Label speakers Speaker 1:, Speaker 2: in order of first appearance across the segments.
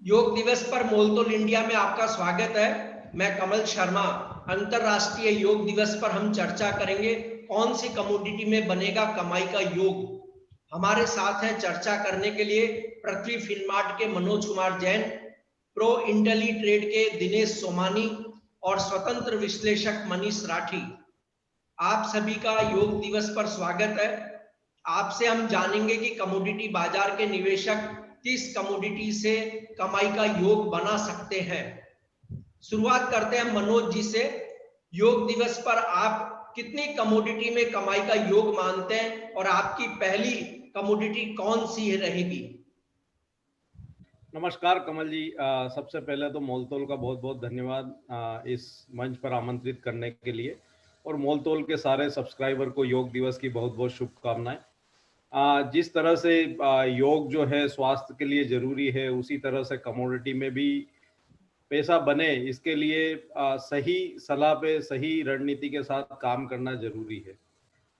Speaker 1: योग दिवस पर मोलतोल इंडिया में आपका स्वागत है। मैं कमल शर्मा। अंतरराष्ट्रीय योग दिवस पर हम चर्चा करेंगे कौन सी कमोडिटी में बनेगा कमाई का योग। हमारे साथ हैं चर्चा करने के लिए पृथ्वी फिनमार्ट के Manoj Kumar Jain, pro Intelli trade के दिनेश सोमानी और स्वतंत्र विश्लेषक मनीष राठी। आप सभी का योग दिवस पर स्वागत है। आपसे हम जानेंगे कि कमोडिटी बाजार के निवेशक किस कमोडिटी से कमाई का योग बना सकते हैं। शुरुआत करते हैं मनोज जी से। योग दिवस पर आप कितनी कमोडिटी में कमाई का योग मानते हैं और आपकी पहली कमोडिटी कौन सी रहेगी?
Speaker 2: नमस्कार कमल जी। सबसे पहले तो मोलतोल का बहुत बहुत धन्यवाद इस मंच पर आमंत्रित करने के लिए, और मोलतोल के सारे सब्सक्राइबर को योग दिवस की बहुत बहुत शुभकामनाएं। जिस तरह से योग जो है स्वास्थ्य के लिए जरूरी है, उसी तरह से कमोडिटी में भी पैसा बने, इसके लिए सही सलाह पे सही रणनीति के साथ काम करना जरूरी है।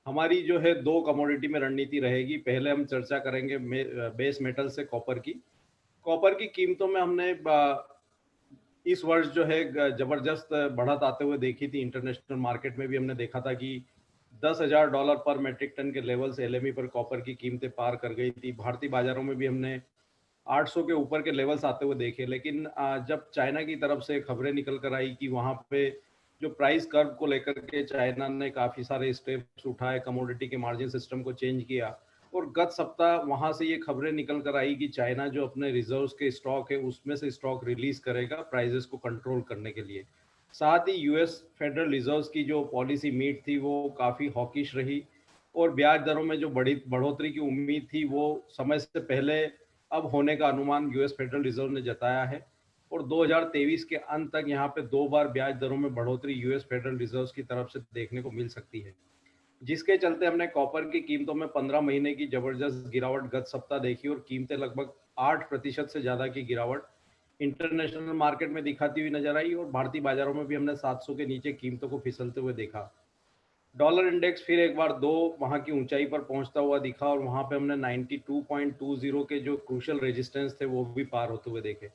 Speaker 2: हमारी जो है दो कमोडिटी में रणनीति रहेगी। पहले हम चर्चा करेंगे बेस मेटल से कॉपर की। कॉपर की कीमतों में हमने इस वर्ष जो है जबरदस्त बढ़त आते हुए देखी थी। इंटरनेशनल मार्केट में भी हमने देखा था कि $10,000 पर मेट्रिक टन के लेवल से एलएमई पर कॉपर की कीमतें पार कर गई थी। भारतीय बाजारों में भी हमने 800 के ऊपर के लेवल्स आते हुए देखे। लेकिन जब चाइना की तरफ से खबरें निकल कर आई कि वहां पे जो प्राइस कर्व को लेकर के चाइना ने काफी सारे स्टेप्स उठाए, कमोडिटी के मार्जिन सिस्टम को चेंज किया, और गत सप्ताह वहां से ये खबरें निकल कर आई कि चाइना जो अपने रिजर्व्स के स्टॉक है उसमें से स्टॉक रिलीज करेगा प्राइजेस को कंट्रोल करने के लिए। साथ ही यूएस फेडरल रिजर्व्स की जो पॉलिसी मीट थी वो काफ़ी हॉकिश रही, और ब्याज दरों में जो बढ़ोतरी की उम्मीद थी वो समय से पहले अब होने का अनुमान यूएस फेडरल रिजर्व ने जताया है। और 2023 के अंत तक यहाँ पे 2 बार ब्याज दरों में बढ़ोतरी यूएस फेडरल रिजर्व की तरफ से देखने को मिल सकती है, जिसके चलते हमने कॉपर की कीमतों में 15 महीने की जबरदस्त गिरावट गत सप्ताह देखी, और कीमतें लगभग 8% से ज़्यादा की गिरावट इंटरनेशनल मार्केट में दिखाती हुई नजर आई, और भारतीय बाजारों में भी हमने 700 के नीचे कीमतों को फिसलते हुए देखा। डॉलर इंडेक्स फिर एक बार वहां की ऊंचाई पर पहुंचता हुआ दिखा, और वहां पे हमने 92.20 के जो क्रूशियल रेजिस्टेंस थे वो भी पार होते हुए देखे।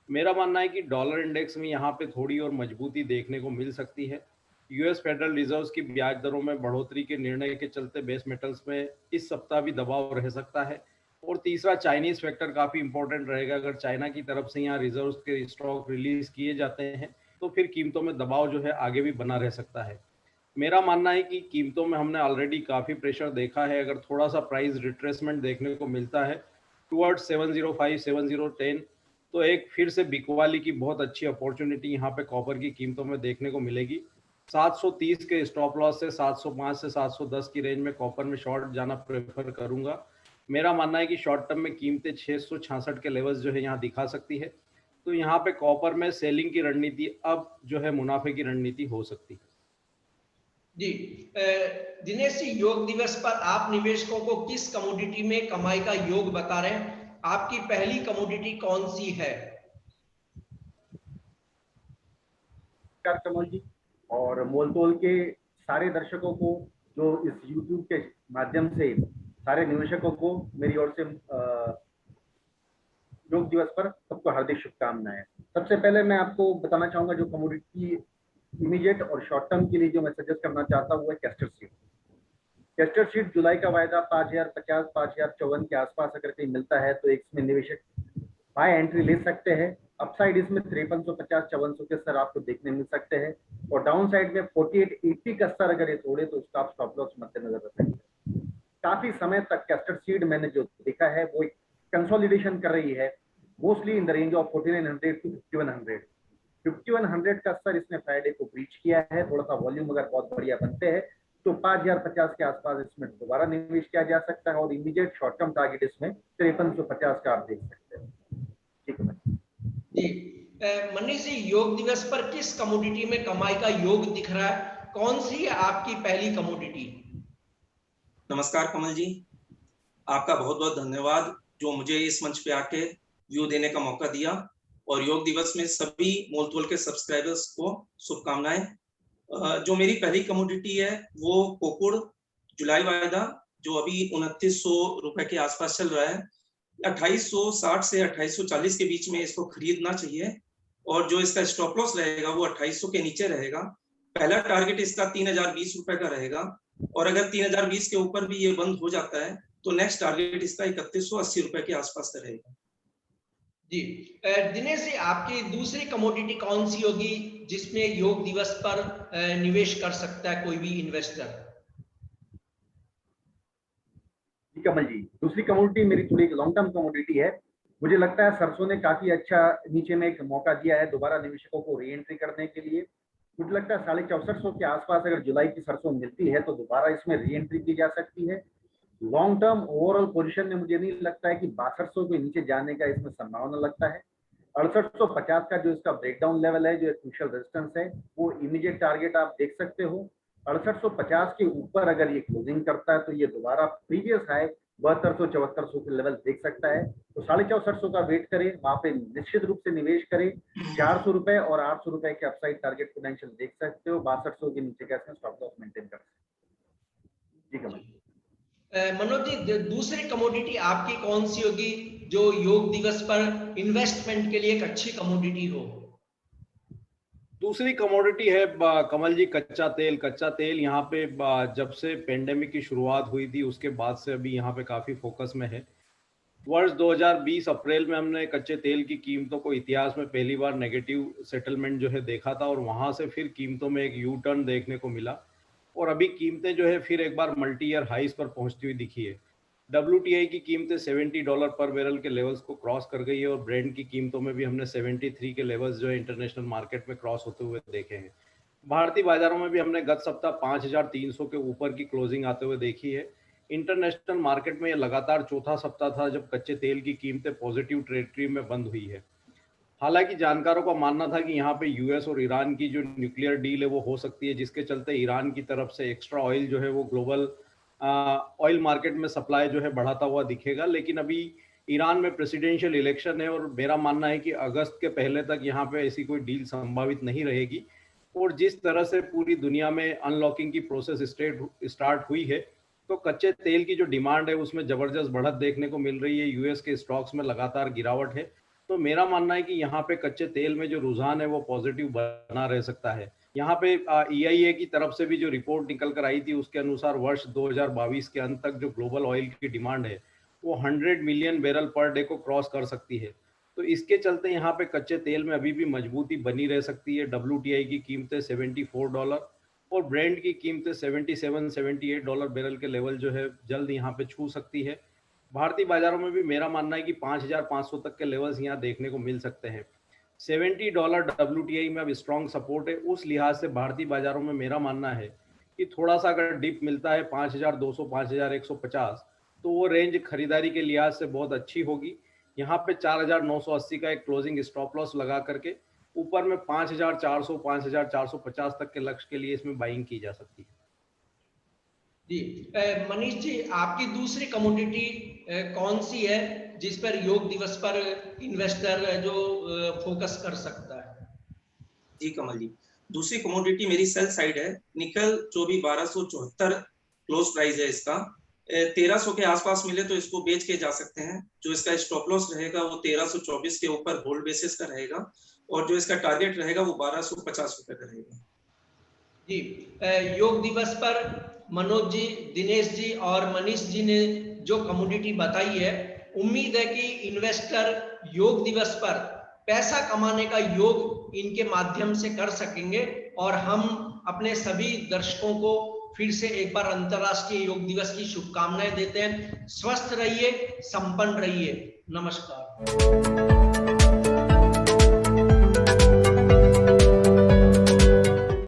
Speaker 2: मेरा मानना है कि डॉलर इंडेक्स में यहाँ पे थोड़ी और मजबूती देखने को मिल सकती है। यूएस फेडरल रिजर्व की ब्याज दरों में बढ़ोतरी के निर्णय के चलते बेस मेटल्स में इस सप्ताह भी दबाव रह सकता है। और तीसरा, चाइनीज फैक्टर काफी इंपॉर्टेंट रहेगा। अगर चाइना की तरफ से यहाँ रिजर्व के स्टॉक रिलीज किए जाते हैं तो फिर कीमतों में दबाव जो है आगे भी बना रह सकता है। मेरा मानना है कि कीमतों में हमने ऑलरेडी काफ़ी प्रेशर देखा है। अगर थोड़ा सा प्राइस रिट्रेसमेंट देखने को मिलता है टुवर्ड्स 705 7010, तो एक फिर से बिकवाली की बहुत अच्छी अपॉर्चुनिटी यहाँ पे कॉपर की कीमतों में देखने को मिलेगी। 730 के स्टॉप लॉस से 705 से 710 की रेंज में कॉपर में शॉर्ट जाना प्रेफर करूंगा। मेरा मानना है कि शॉर्ट टर्म में कीमतें 666 के लेवल्स जो है यहाँ दिखा सकती है, तो यहाँ पे कॉपर में सेलिंग की रणनीति अब जो है मुनाफे की रणनीति हो सकती है।
Speaker 1: जी, दिनेश जी, योग दिवस पर आप निवेशकों को किस कमोडिटी में कमाई का योग बता रहे हैं? आपकी पहली कमोडिटी कौन सी है?
Speaker 3: कमल जी और मोलतोल के सारे दर्शकों को, जो इस YouTube के माध्यम से सारे निवेशकों को मेरी ओर से योग दिवस पर सबको हार्दिक शुभकामनाएं। सबसे पहले मैं आपको बताना चाहूंगा जो कमोडिटी इमीडिएट और शॉर्ट टर्म के लिए जो मैं सजेस्ट करना चाहता हूँ वो है कैस्टर सीड। कैस्टर सीड जुलाई का वायदा 5050 5054 के आसपास अगर कहीं मिलता है तो इसमें निवेशक बाय एंट्री ले सकते हैं। अपसाइड इसमें 5350 5400 के स्तर आपको देखने मिल सकते हैं, और डाउन साइड में 4880 का स्तर अगर ये तोड़े तो उसका आप स्टॉप लॉस मद्देनजर रख सकते हैं। काफी समय तक कैस्टर सीड मैंने जो देखा है वो एक कंसोलिडेशन कर रही है, mostly in the range of 4900 to 5100। 5100 का स्तर इसने फ्राइडे को ब्रीच किया है। थोड़ा सा वॉल्यूम अगर बहुत बढ़िया बनते हैं तो 5050 के आसपास इसमें दोबारा निवेश किया जा सकता है, और इमीडिएट शॉर्ट टर्म टारगेट इसमें 5350 का आप देख सकते हैं। ठीक है
Speaker 1: जी, मनीष जी, योग दिवस पर किस कमोडिटी में कमाई का योग दिख रहा है? कौन सी है आपकी पहली कमोडिटी?
Speaker 4: नमस्कार कमल जी, आपका बहुत बहुत धन्यवाद जो मुझे इस मंच पे आके व्यू देने का मौका दिया, और योग दिवस में सभी मोलतोल के सब्सक्राइबर्स को शुभकामनाएं। जो मेरी पहली कमोडिटी है वो कोकुड़ जुलाई वायदा जो अभी 2900 रुपए के आसपास चल रहा है, 2860 से 2840 के बीच में इसको खरीदना चाहिए, और जो इसका स्टॉप लॉस रहेगा वो 2800 के नीचे रहेगा। पहला टारगेट इसका 3020 रुपए का रहेगा, और अगर 3020 के ऊपर भी ये बंद हो जाता है तो नेक्स्ट टारगेट इसका 3180 रुपए के आसपास का रहेगा।
Speaker 1: जी दिनेश जी, आपकी दूसरी कमोडिटी कौन सी होगी जिसमें योग दिवस पर निवेश कर सकता है कोई भी इन्वेस्टर?
Speaker 3: जी कमल जी, दूसरी कमोडिटी मेरी थोड़ी लॉन्ग टर्म कमोडिटी है। मुझे लगता है सरसों ने काफी अच्छा नीचे में एक मौका दिया है दोबारा निवेशकों को री एंट्री करने के लिए। मुझे लगता है 6450 के आसपास अगर जुलाई की सरसों मिलती है तो दोबारा इसमें री एंट्री की जा सकती है। लॉन्ग टर्म ओवरऑल पोजीशन में मुझे नहीं लगता है कि 6200 के नीचे जाने का इसमें संभावना लगता है। 6850 का जो इसका ब्रेकडाउन लेवल है, जो एक क्रूशियल रेजिस्टेंस है, वो इमीडिएट टारगेट आप देख सकते हो। 6850 के ऊपर अगर ये क्लोजिंग करता है तो ये दोबारा प्रीवियस हाई 7200-7400 के लेवल देख सकता है। तो 6450 का वेट करें, वहां पे निश्चित रूप से निवेश करें। 400 रुपए और 800 रुपए के अपसाइड टारगेट पोटेंशियल देख सकते हो। 6200 के नीचे का स्टॉप लॉस मेंटेन कर सकते। जी कमल।
Speaker 1: मनोज जी, दूसरी कमोडिटी आपकी कौन सी होगी जो योग दिवस पर इन्वेस्टमेंट के लिए एक अच्छी कमोडिटी हो?
Speaker 2: दूसरी कमोडिटी है कमल जी कच्चा तेल। कच्चा तेल यहाँ पे जब से पेंडेमिक की शुरुआत हुई थी उसके बाद से अभी यहाँ पे काफी फोकस में है। वर्ष 2020 अप्रैल में हमने कच्चे तेल की कीमतों को इतिहास में पहली बार नेगेटिव सेटलमेंट जो है देखा था, और वहां से फिर कीमतों में एक यू टर्न देखने को मिला, और अभी कीमतें जो है फिर एक बार मल्टी ईयर हाइस पर पहुंचती हुई दिखी है। WTI की कीमतें $70 पर बैरल के लेवल्स को क्रॉस कर गई है, और ब्रेंट की कीमतों में भी हमने 73 के लेवल्स जो है इंटरनेशनल मार्केट में क्रॉस होते हुए देखे हैं। भारतीय बाजारों में भी हमने गत सप्ताह 5300 के ऊपर की क्लोजिंग आते हुए देखी है। इंटरनेशनल मार्केट में यह लगातार चौथा सप्ताह था जब कच्चे तेल की कीमतें पॉजिटिव टेरिटरी में बंद हुई है। हालांकि जानकारों का मानना था कि यहाँ पे यूएस और ईरान की जो न्यूक्लियर डील है वो हो सकती है, जिसके चलते ईरान की तरफ से एक्स्ट्रा ऑयल जो है वो ग्लोबल ऑयल मार्केट में सप्लाई जो है बढ़ाता हुआ दिखेगा। लेकिन अभी ईरान में प्रेसिडेंशियल इलेक्शन है, और मेरा मानना है कि अगस्त के पहले तक यहाँ पे ऐसी कोई डील संभावित नहीं रहेगी। और जिस तरह से पूरी दुनिया में अनलॉकिंग की प्रोसेस स्टार्ट हुई है, तो कच्चे तेल की जो डिमांड है उसमें जबरदस्त बढ़त देखने को मिल रही है। यूएस के स्टॉक्स में लगातार गिरावट है, तो मेरा मानना है कि यहाँ पे कच्चे तेल में जो रुझान है वो पॉजिटिव बना रह सकता है। यहाँ पे EIA की तरफ से भी जो रिपोर्ट निकल कर आई थी उसके अनुसार वर्ष 2022 के अंत तक जो ग्लोबल ऑयल की डिमांड है वो 100 मिलियन बैरल पर डे को क्रॉस कर सकती है। तो इसके चलते यहाँ पे कच्चे तेल में अभी भी मजबूती बनी रह सकती है। WTI की कीमतें $74 और ब्रेंट की कीमतें $77-78 बैरल के लेवल जो है जल्द यहाँ पे छू सकती है। भारतीय बाजारों में भी मेरा मानना है कि 5500 तक के लेवल्स यहाँ देखने को मिल सकते हैं। $70 WTI में अब स्ट्रॉन्ग सपोर्ट है। उस लिहाज से भारतीय बाजारों में मेरा मानना है कि थोड़ा सा अगर डिप मिलता है 5200 5150 तो वो रेंज खरीदारी के लिहाज से बहुत अच्छी होगी। यहाँ पे 4980 का एक क्लोजिंग स्टॉप लॉस लगा करके ऊपर में 5400 5450 तक के लक्ष्य के लिए इसमें बाइंग की जा सकती है।
Speaker 1: जी मनीष जी, आपकी दूसरी कमोडिटी कौन सी है जिस पर योग दिवस पर इन्वेस्टर जो फोकस कर सकता है?
Speaker 4: जी कमल जी, दूसरी कमोडिटी मेरी सेल साइड है। निकल जो भी 1274 क्लोज प्राइस है इसका, 1300 के आसपास मिले तो इसको बेच के जा सकते हैं। जो इसका स्टॉप लॉस रहेगा वो 1324 के ऊपर होल्ड बेसिस का रहेगा, और जो इसका टारगेट रहेगा वो 1250 रुपए का रहेगा।
Speaker 1: जी योग दिवस पर मनोज जी, दिनेश जी और मनीष जी ने जो कमोडिटी बताई है, उम्मीद है कि इन्वेस्टर योग दिवस पर पैसा कमाने का योग इनके माध्यम से कर सकेंगे। और हम अपने सभी दर्शकों को फिर से एक बार अंतर्राष्ट्रीय योग दिवस की शुभकामनाएं देते हैं। स्वस्थ रहिए, संपन्न रहिए। नमस्कार।